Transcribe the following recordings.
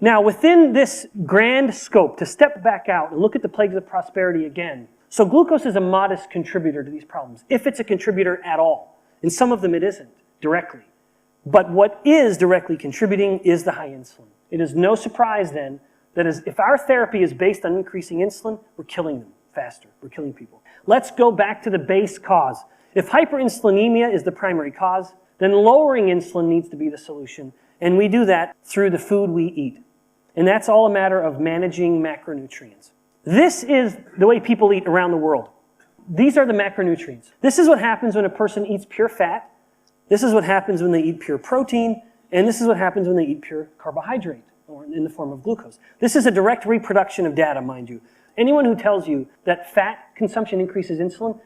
Now, within this grand scope, to step back out and look at the plagues of prosperity again. So glucose is a modest contributor to these problems, if it's a contributor at all. In some of them it isn't, directly. But what is directly contributing is the high insulin. It is no surprise then that if our therapy is based on increasing insulin, we're killing them faster. We're killing people. Let's go back to the base cause. If hyperinsulinemia is the primary cause, then lowering insulin needs to be the solution. And we do that through the food we eat. And that's all a matter of managing macronutrients. This is the way people eat around the world. These are the macronutrients. This is what happens when a person eats pure fat. This is what happens when they eat pure protein. And this is what happens when they eat pure carbohydrate, or in the form of glucose. This is a direct reproduction of data, mind you. Anyone who tells you that fat consumption increases insulin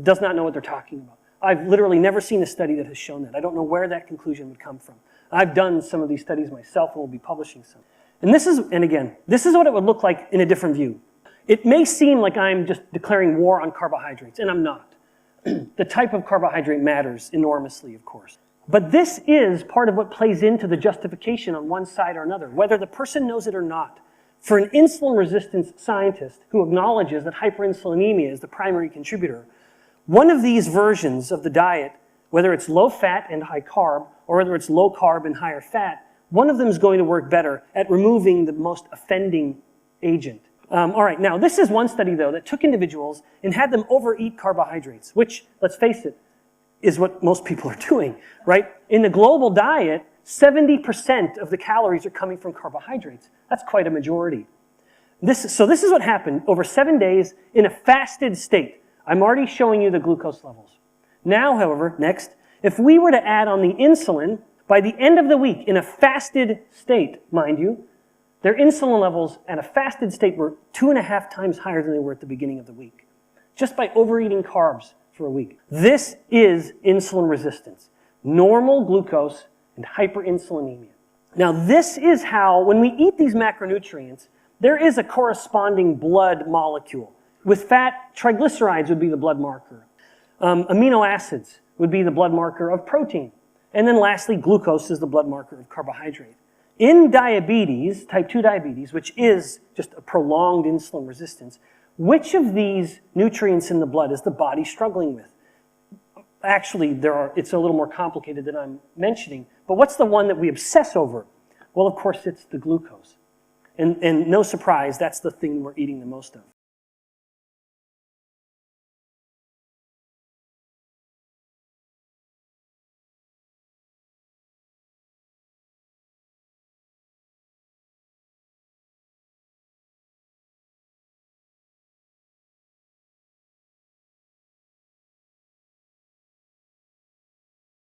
does not know what they're talking about. I've literally never seen a study that has shown that. I don't know where that conclusion would come from. I've done some of these studies myself and will be publishing some. And again, this is what it would look like in a different view. It may seem like I'm just declaring war on carbohydrates, and I'm not. The type of carbohydrate matters enormously, of course. But this is part of what plays into the justification on one side or another, whether the person knows it or not. For an insulin resistance scientist who acknowledges that hyperinsulinemia is the primary contributor, one of these versions of the diet, whether it's low fat and high carb, or whether it's low carb and higher fat, one of them is going to work better at removing the most offending agent. All right, now this is one study, though, that took individuals and had them overeat carbohydrates, which, let's face it, is what most people are doing, right? In the global diet, 70% of the calories are coming from carbohydrates. That's quite a majority. So this is what happened over 7 days in a fasted state. I'm already showing you the glucose levels. Now, however, next, if we were to add on the insulin, by the end of the week, in a fasted state, mind you, their insulin levels at a fasted state were 2.5 times higher than they were at the beginning of the week, just by overeating carbs for a week. This is insulin resistance, normal glucose and hyperinsulinemia. Now, this is how, when we eat these macronutrients, there is a corresponding blood molecule. With fat, triglycerides would be the blood marker. Amino acids would be the blood marker of protein. And then lastly, glucose is the blood marker of carbohydrate. In diabetes, type 2 diabetes, which is just a prolonged insulin resistance, which of these nutrients in the blood is the body struggling with? Actually, it's a little more complicated than I'm mentioning, but what's the one that we obsess over? Well, of course, it's the glucose. And no surprise, that's the thing we're eating the most of.